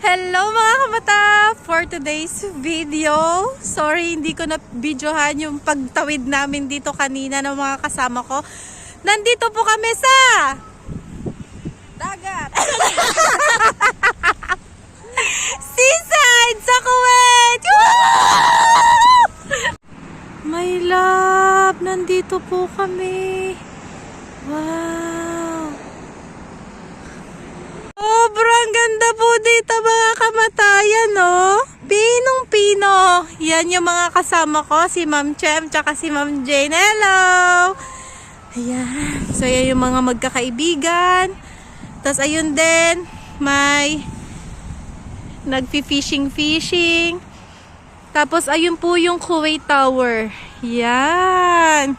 Hello mga kamata! For today's video, sorry hindi ko na videohan yung pagtawid namin dito kanina ng mga kasama ko. Nandito po kami sa dagat! Seaside sa Kuwait! My love! Nandito po kami. Wow! Sobrang ganda po dito mga kamatayan, no? Pinong-pino. Yan yung mga kasama ko, si Ma'am Chem, tsaka si Ma'am Jane. Hello! Ayan. So, yan yung mga magkakaibigan. Tapos, ayun din, may nagfi-fishing. Tapos, ayun po yung Kuwait Tower. Yan.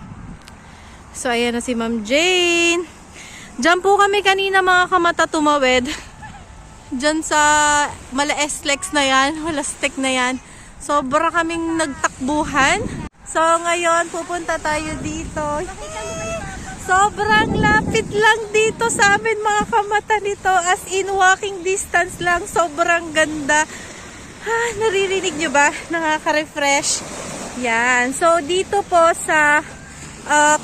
So, ayan na si Ma'am Jane. Diyan po kami kanina mga kamata tumawid. Diyan sa Mala-Eslex na yan, Holastic na yan. Sobra kaming nagtakbuhan. So ngayon pupunta tayo dito. Sobrang lapit lang dito sa amin mga kamata nito. As in walking distance lang. Sobrang ganda. Naririnig nyo ba? Nakaka-refresh. Yan. So dito po sa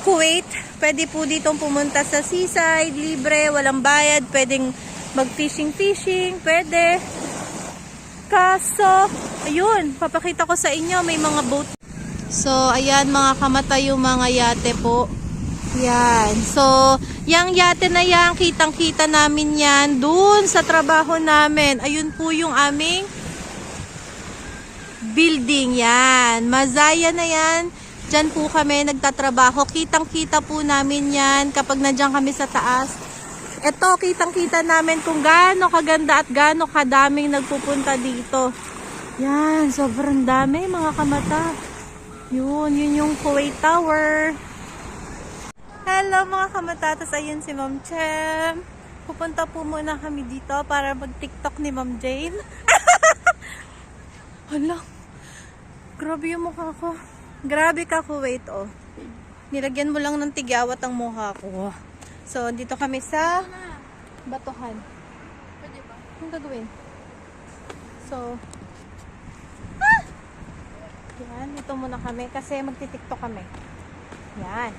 Kuwait, pwede po ditong pumunta sa seaside, libre, walang bayad, pwedeng mag-fishing, pwede. Kaso, ayun, papakita ko sa inyo, may mga boat. So, ayan mga kamata yung mga yate po. Yan. So, yung yate na yan, kitang-kita namin yan dun sa trabaho namin. Ayun po yung aming building. Yan. Mazaya na yan. Diyan po kami nagtatrabaho. Kitang-kita po namin yan kapag nandiyan kami sa taas. Ito, kitang-kita namin kung gaano kaganda at gaano kadaming nagpupunta dito. Yan, sobrang dami mga kamata. Yun yung Kuwait Tower. Hello mga kamata. Tapos ayun si Ma'am Chem. Pupunta po muna kami dito para mag-TikTok ni Ma'am Jane. Hala, grabe yung mukha ko. Grabe ka, Kuwait, oh. Nilagyan mo lang ng tigyawat ang mukha ko. So, dito kami sa Batuhan. Pwede ba? Anong gagawin? So, yan, dito muna kami kasi magti-tiktok kami. Yan.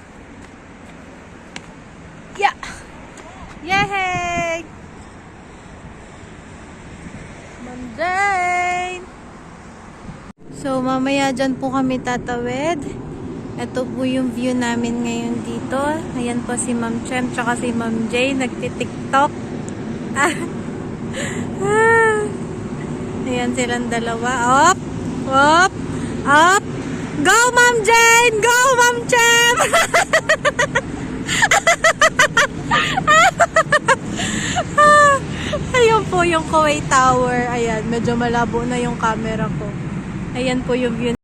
Yeah! Yay! Ma'am Jane! So, mamaya dyan po kami tatawid. Ito po yung view namin ngayon dito. Ayan po si Ma'am Chem tsaka si Ma'am Jane nagti-tiktok. Ayan silang dalawa. Up! Up! Up! Go Ma'am Jane! Go Ma'am Chem! Ayun po yung Kuwait Tower. Ayan, medyo malabo na yung camera ko. Ayan po yung view.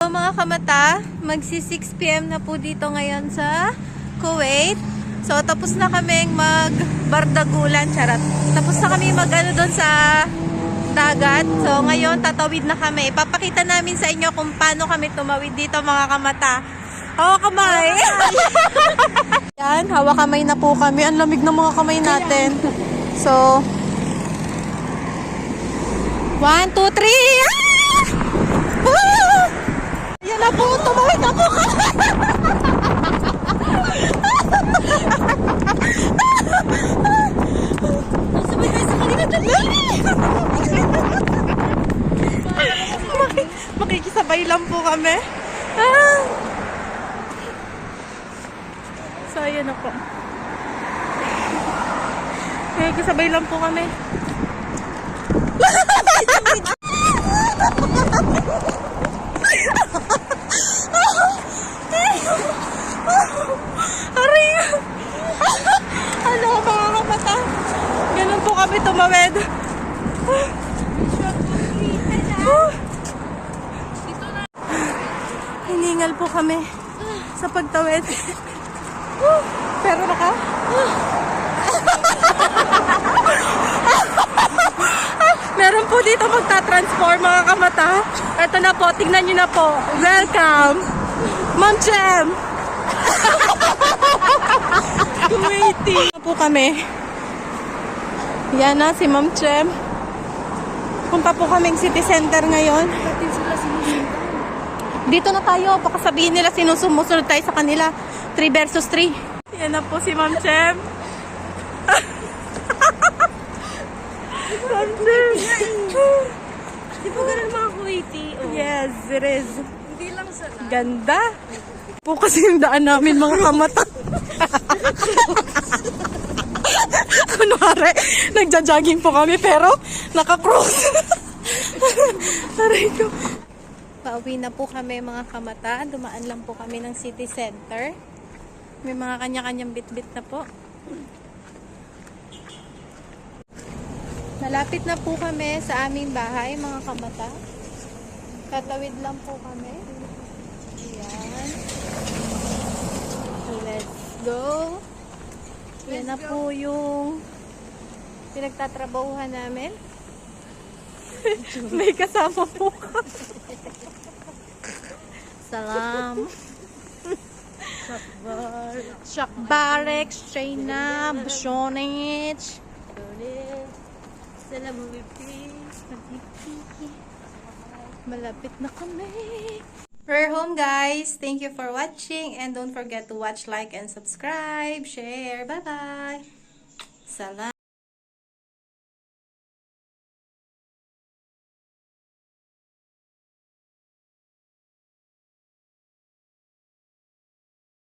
So mga kamata, magsi 6 PM na po dito ngayon sa Kuwait. So tapos na kaming magbardagulan, charot. Tapos na kami mag-ano doon sa dagat. So ngayon tatawid na kami. Ipapakita namin sa inyo kung paano kami tumawid dito mga kamata. Hawak kamay! Yan, hawak kamay na po kami. Ang lamig ng mga kamay natin. So 1, 2, 3! Ayan na po, tumawid na po ka! Sabay tayo sa kanina dali! Makikisabay lang po kami. So, ayan na po. Makikisabay lang po kami. Ano mga kamata? Ganun po kami tumawid. Hiningal po kami sa pagtawid. Pero meron po dito magta-transform mga kamata. Ito na po, tingnan nyo na po. Welcome! Ma'am Chem! Waiting po kami. Yan na si Ma'am Chem. Punta po kaming city center ngayon. Dito na tayo. Baka sabihin nila sinusumusunod tayo sa kanila. 3 versus 3. Yan na po si Ma'am Chem. Ma'am Chem. Di ba ganun mga Kuwaiti? Oh. Yes, it is. Hindi lang sa Ganda. Po kasi yung daan namin mga kamata. Kunwari, nagja-jogging po kami pero naka-cross. Aray ko. Pauwi na po kami mga kamata. Dumaan lang po kami ng city center. May mga kanya-kanyang bit-bit na po. Malapit na po kami sa aming bahay mga kamata. Tatawid lang po kami. Ayan. Let's go. Yan na po yung pinagtatrabahuhan namin. May kasama po. Salam. Shakbarek, Shayna, Bashonich. Salam Wipi. Malapit na kami. We're home guys. Thank you for watching and don't forget to watch, like, and subscribe. Share. Bye-bye. Salam.